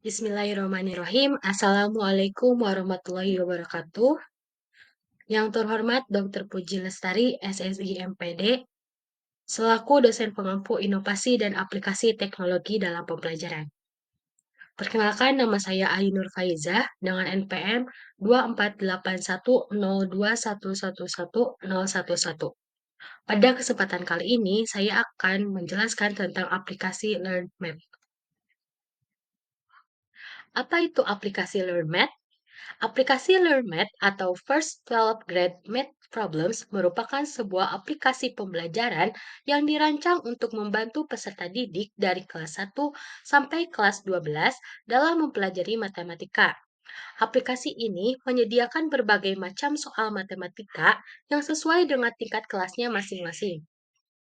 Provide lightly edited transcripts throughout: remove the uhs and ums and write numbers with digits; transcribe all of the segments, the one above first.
Bismillahirrahmanirrahim. Assalamualaikum warahmatullahi wabarakatuh. Yang terhormat Dr. Puji Lestari, SSI MPD, selaku dosen pengampu inovasi dan aplikasi teknologi dalam pembelajaran. Perkenalkan, nama saya Ainur Faizah dengan NPM 248102111011. Pada kesempatan kali ini, saya akan menjelaskan tentang aplikasi LearnMath. Apa itu aplikasi LearnMath? Aplikasi LearnMath atau First 12 Grade Math Problems merupakan sebuah aplikasi pembelajaran yang dirancang untuk membantu peserta didik dari kelas 1 sampai kelas 12 dalam mempelajari matematika. Aplikasi ini menyediakan berbagai macam soal matematika yang sesuai dengan tingkat kelasnya masing-masing.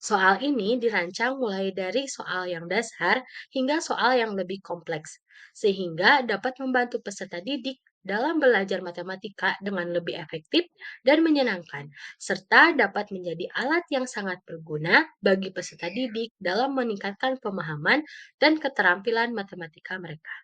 Soal ini dirancang mulai dari soal yang dasar hingga soal yang lebih kompleks, sehingga dapat membantu peserta didik dalam belajar matematika dengan lebih efektif dan menyenangkan, serta dapat menjadi alat yang sangat berguna bagi peserta didik dalam meningkatkan pemahaman dan keterampilan matematika mereka.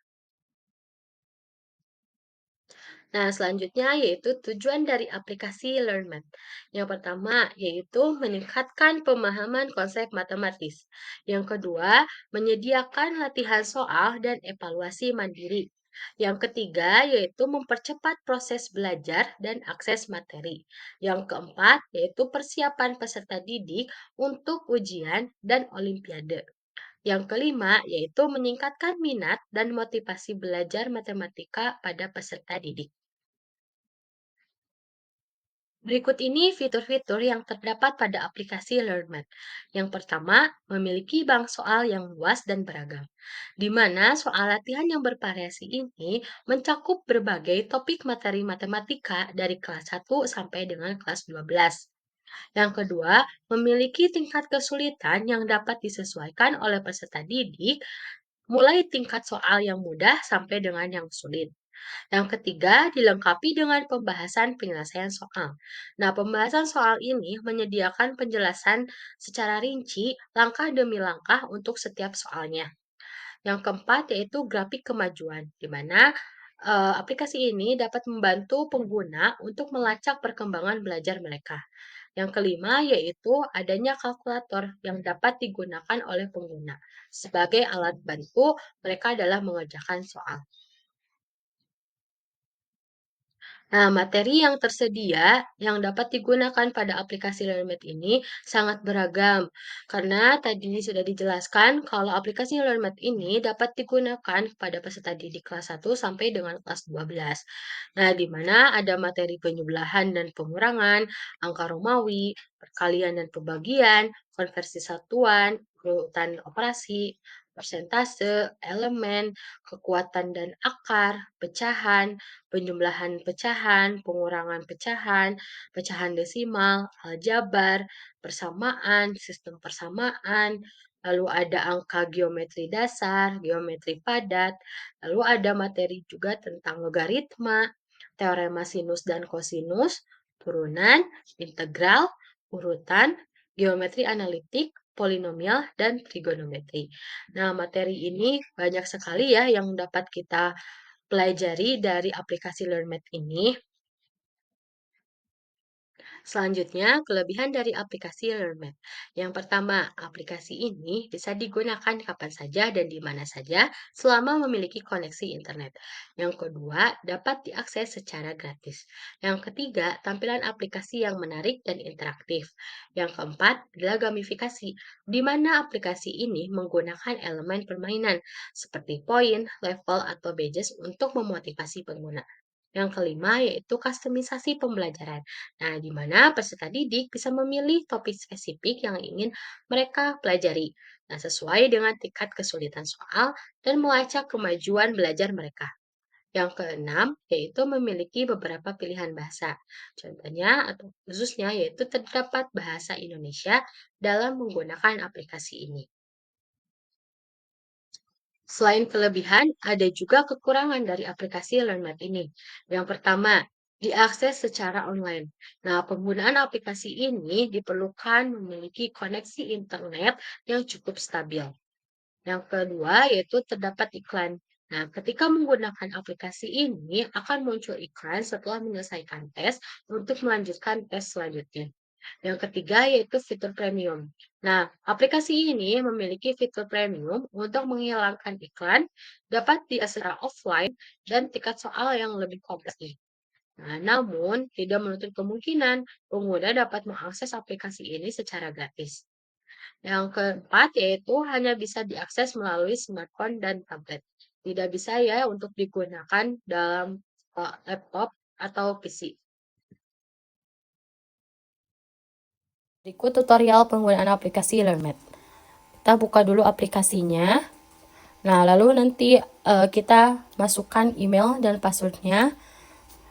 Nah, selanjutnya yaitu tujuan dari aplikasi LearnMath. Yang pertama yaitu meningkatkan pemahaman konsep matematis. Yang kedua, menyediakan latihan soal dan evaluasi mandiri. Yang ketiga yaitu mempercepat proses belajar dan akses materi. Yang keempat yaitu persiapan peserta didik untuk ujian dan olimpiade. Yang kelima yaitu meningkatkan minat dan motivasi belajar matematika pada peserta didik. Berikut ini fitur-fitur yang terdapat pada aplikasi LearnMath. Yang pertama, memiliki bank soal yang luas dan beragam, di mana soal latihan yang bervariasi ini mencakup berbagai topik materi matematika dari kelas 1 sampai dengan kelas 12. Yang kedua, memiliki tingkat kesulitan yang dapat disesuaikan oleh peserta didik, mulai tingkat soal yang mudah sampai dengan yang sulit. Yang ketiga, dilengkapi dengan pembahasan penyelesaian soal. Nah, pembahasan soal ini menyediakan penjelasan secara rinci, langkah demi langkah untuk setiap soalnya. Yang keempat, yaitu grafik kemajuan, di mana aplikasi ini dapat membantu pengguna untuk melacak perkembangan belajar mereka. Yang kelima, yaitu adanya kalkulator yang dapat digunakan oleh pengguna sebagai alat bantu mereka dalam mengerjakan soal. Nah, materi yang tersedia yang dapat digunakan pada aplikasi LearnMath ini sangat beragam. Karena tadi sudah dijelaskan kalau aplikasi LearnMath ini dapat digunakan pada peserta didik kelas 1 sampai dengan kelas 12. Nah, di mana ada materi penyebelahan dan pengurangan, angka Romawi, perkalian dan pembagian, konversi satuan, urutan operasi, persentase, elemen, kekuatan dan akar, pecahan, penjumlahan pecahan, pengurangan pecahan, pecahan desimal, aljabar, persamaan, sistem persamaan, lalu ada angka geometri dasar, geometri padat, lalu ada materi juga tentang logaritma, teorema sinus dan kosinus, turunan, integral, urutan, geometri analitik, polinomial, dan trigonometri. Nah, materi ini banyak sekali ya yang dapat kita pelajari dari aplikasi LearnMath ini. Selanjutnya, kelebihan dari aplikasi LearnMath. Yang pertama, aplikasi ini bisa digunakan kapan saja dan di mana saja selama memiliki koneksi internet. Yang kedua, dapat diakses secara gratis. Yang ketiga, tampilan aplikasi yang menarik dan interaktif. Yang keempat, adalah gamifikasi, di mana aplikasi ini menggunakan elemen permainan seperti poin, level, atau badges untuk memotivasi pengguna. Yang kelima yaitu kustomisasi pembelajaran. Nah, di mana peserta didik bisa memilih topik spesifik yang ingin mereka pelajari. Nah, sesuai dengan tingkat kesulitan soal dan melacak kemajuan belajar mereka. Yang keenam, yaitu memiliki beberapa pilihan bahasa. Contohnya atau khususnya yaitu terdapat bahasa Indonesia dalam menggunakan aplikasi ini. Selain kelebihan, ada juga kekurangan dari aplikasi LearnMath ini. Yang pertama, diakses secara online. Nah, penggunaan aplikasi ini diperlukan memiliki koneksi internet yang cukup stabil. Yang kedua, yaitu terdapat iklan. Nah, ketika menggunakan aplikasi ini akan muncul iklan setelah menyelesaikan tes untuk melanjutkan tes selanjutnya. Yang ketiga yaitu fitur premium. Nah, aplikasi ini memiliki fitur premium untuk menghilangkan iklan, dapat diakses secara offline, dan tingkat soal yang lebih kompleks. Nah, namun tidak menutup kemungkinan pengguna dapat mengakses aplikasi ini secara gratis. Yang keempat yaitu hanya bisa diakses melalui smartphone dan tablet. Tidak bisa ya untuk digunakan dalam laptop atau PC. Berikut tutorial penggunaan aplikasi LearnMath. Kita buka dulu aplikasinya. Nah, lalu nanti kita masukkan email dan passwordnya.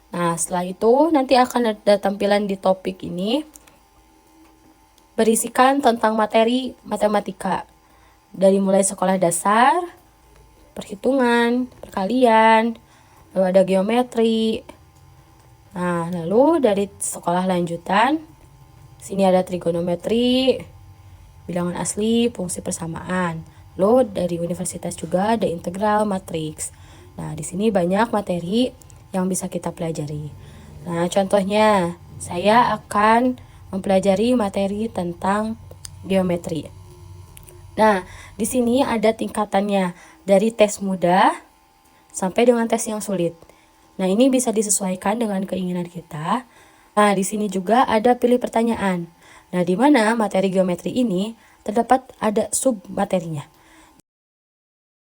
Nah, setelah itu nanti akan ada tampilan di topik ini berisikan tentang materi matematika. Dari mulai sekolah dasar, perhitungan, perkalian, lalu ada geometri. Nah, lalu dari sekolah lanjutan, sini ada trigonometri, bilangan asli, fungsi persamaan. Lalu dari universitas juga ada integral, matriks. Nah, di sini banyak materi yang bisa kita pelajari. Nah, contohnya saya akan mempelajari materi tentang geometri. Nah, di sini ada tingkatannya dari tes mudah sampai dengan tes yang sulit. Nah, ini bisa disesuaikan dengan keinginan kita. Nah, di sini juga ada pilih pertanyaan. Nah, di mana materi geometri ini terdapat ada sub materinya.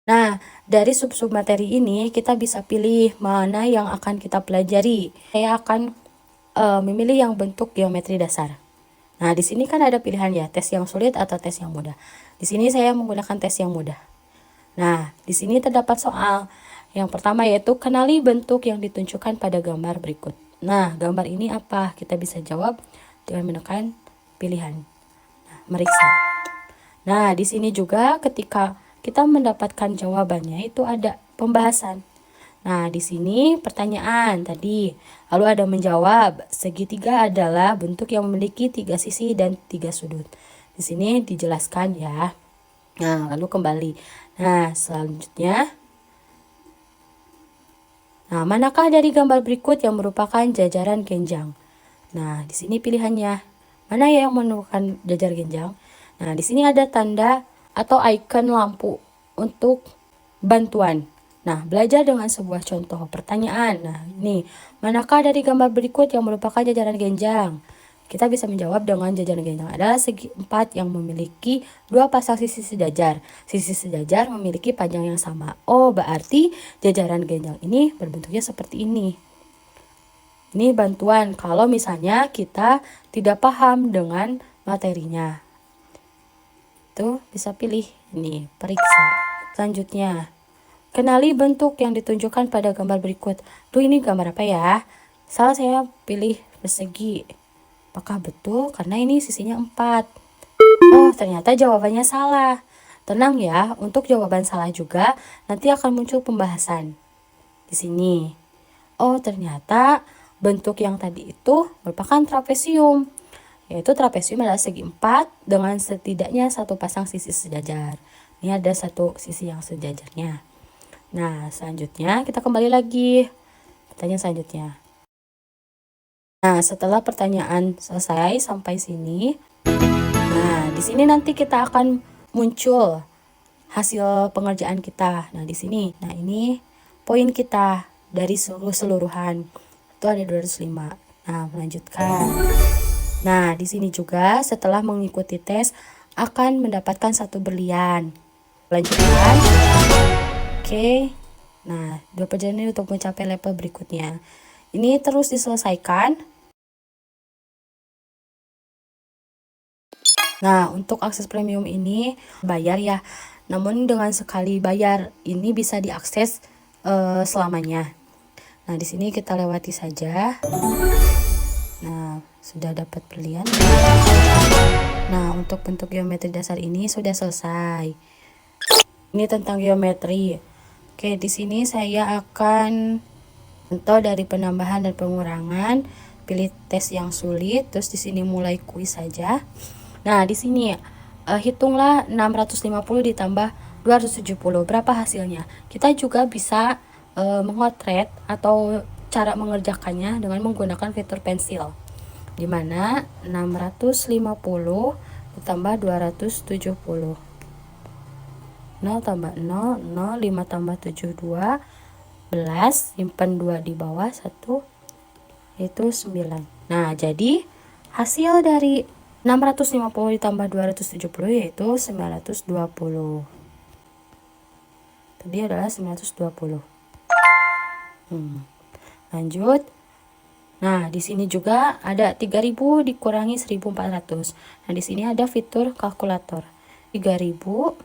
Nah, dari sub-sub materi ini kita bisa pilih mana yang akan kita pelajari. Saya akan memilih yang bentuk geometri dasar. Nah, di sini kan ada pilihan ya, tes yang sulit atau tes yang mudah. Di sini saya menggunakan tes yang mudah. Nah, di sini terdapat soal. Yang pertama yaitu kenali bentuk yang ditunjukkan pada gambar berikut. Nah, gambar ini apa? Kita bisa jawab dengan menekan pilihan. Nah, meriksa. Nah, di sini juga ketika kita mendapatkan jawabannya itu ada pembahasan. Nah, di sini pertanyaan tadi. Lalu ada menjawab. Segitiga adalah bentuk yang memiliki 3 sisi dan 3 sudut. Di sini dijelaskan ya. Nah, lalu kembali. Nah, selanjutnya. Nah, manakah dari gambar berikut yang merupakan jajaran genjang? Nah, di sini pilihannya. Mana ya yang merupakan jajar genjang? Nah, di sini ada tanda atau icon lampu untuk bantuan. Nah, belajar dengan sebuah contoh pertanyaan. Nah, ini, manakah dari gambar berikut yang merupakan jajaran genjang? Kita bisa menjawab dengan jajaran genjang adalah segi 4 yang memiliki 2 pasang sisi sejajar. Sisi sejajar memiliki panjang yang sama. Oh, berarti jajaran genjang ini berbentuknya seperti ini. Ini bantuan kalau misalnya kita tidak paham dengan materinya. Tuh, bisa pilih ini, periksa. Selanjutnya, kenali bentuk yang ditunjukkan pada gambar berikut. Tuh, ini gambar apa ya? Saya pilih persegi. Apakah betul? Karena ini sisinya 4. Oh, ternyata jawabannya salah. Tenang ya, untuk jawaban salah juga nanti akan muncul pembahasan di sini. Oh, ternyata bentuk yang tadi itu merupakan trapesium. Yaitu trapesium adalah segi 4 dengan setidaknya satu pasang sisi sejajar. Ini ada satu sisi yang sejajarnya. Nah, selanjutnya kita kembali lagi. Pertanyaan selanjutnya. Nah, setelah pertanyaan selesai sampai sini, nah, di sini nanti kita akan muncul hasil pengerjaan kita. Nah, di sini. Nah, ini poin kita dari seluruhan. Itu ada 205. Nah, melanjutkan. Nah, di sini juga setelah mengikuti tes akan mendapatkan 1 berlian. Lanjutkan. Oke. Nah, 2 perjalanan untuk mencapai level berikutnya. Ini terus diselesaikan. Nah, untuk akses premium ini bayar ya. Namun dengan sekali bayar ini bisa diakses selamanya. Nah, di sini kita lewati saja. Nah, sudah dapat berlian. Nah, untuk bentuk geometri dasar ini sudah selesai. Ini tentang geometri. Oke, di sini saya akan contoh dari penambahan dan pengurangan. Pilih tes yang sulit, terus di sini mulai kuis saja. Nah, di sini hitunglah 650 ditambah 270. Berapa hasilnya? Kita juga bisa memotret atau cara mengerjakannya dengan menggunakan fitur pensil, di mana 650 ditambah 270. 0 tambah 0, 0, 5 tambah 7, 12, simpan 2 di bawah, 1, itu 9. Nah, jadi hasil dari 650 ditambah 270 yaitu 920. Tadi adalah 920. Lanjut. Nah, di sini juga ada 3000 dikurangi 1400. Nah, di sini ada fitur kalkulator. 3000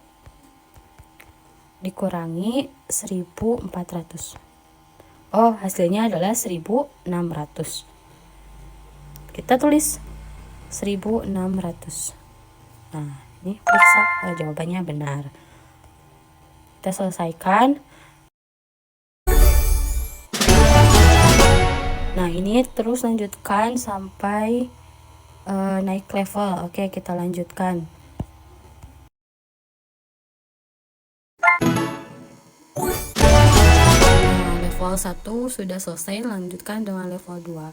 dikurangi 1400. Oh, hasilnya adalah 1600. Kita tulis 1600. Nah, ini periksa jawabannya benar. Kita selesaikan. Nah, ini terus lanjutkan sampai naik level. Oke, kita lanjutkan. Nah, level 1 sudah selesai, lanjutkan dengan level 2.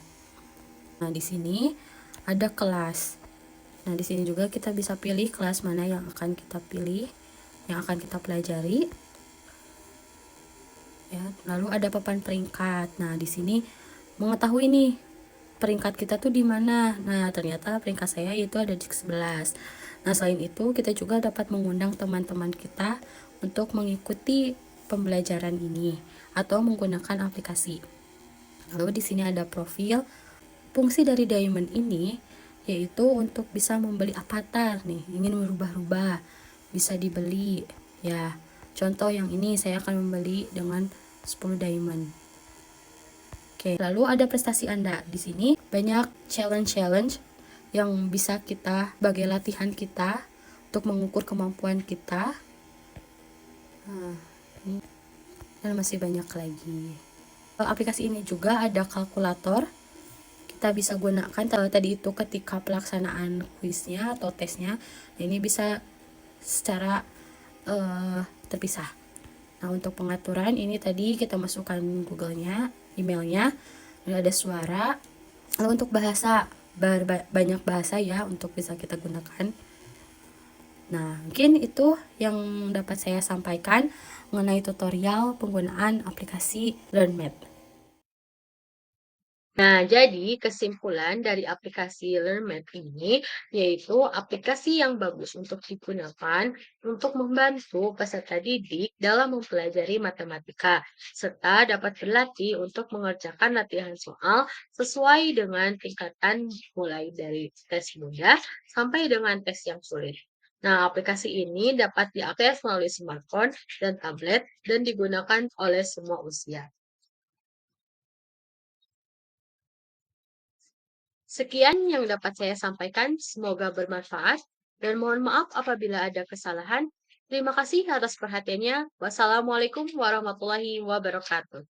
Nah, di sini ada kelas. Nah, di sini juga kita bisa pilih kelas mana yang akan kita pilih, yang akan kita pelajari. Ya, lalu ada papan peringkat. Nah, di sini mengetahui nih peringkat kita tuh di mana. Nah, ternyata peringkat saya itu ada di 11. Nah, selain itu kita juga dapat mengundang teman-teman kita untuk mengikuti pembelajaran ini atau menggunakan aplikasi. Lalu di sini ada profil. Fungsi dari diamond ini yaitu untuk bisa membeli avatar nih, ingin merubah-rubah, bisa dibeli ya. Contoh yang ini saya akan membeli dengan 10 diamond. Oke, lalu ada prestasi Anda. Di sini banyak challenge-challenge yang bisa kita sebagai latihan kita untuk mengukur kemampuan kita. Nah, ini dan masih banyak lagi. Aplikasi ini juga ada kalkulator. Kita bisa gunakan tadi itu ketika pelaksanaan kuisnya atau tesnya. Nah, ini bisa secara terpisah. Nah, untuk pengaturan ini tadi kita masukkan Google-nya, emailnya, dan ada suara. Lalu untuk bahasa, banyak bahasa ya untuk bisa kita gunakan. Nah, mungkin itu yang dapat saya sampaikan mengenai tutorial penggunaan aplikasi LearnMath. Nah, jadi kesimpulan dari aplikasi LearnMath ini yaitu aplikasi yang bagus untuk digunakan untuk membantu peserta didik dalam mempelajari matematika, serta dapat berlatih untuk mengerjakan latihan soal sesuai dengan tingkatan mulai dari tes mudah sampai dengan tes yang sulit. Nah, aplikasi ini dapat diakses melalui smartphone dan tablet dan digunakan oleh semua usia. Sekian yang dapat saya sampaikan, semoga bermanfaat, dan mohon maaf apabila ada kesalahan. Terima kasih atas perhatiannya. Wassalamualaikum warahmatullahi wabarakatuh.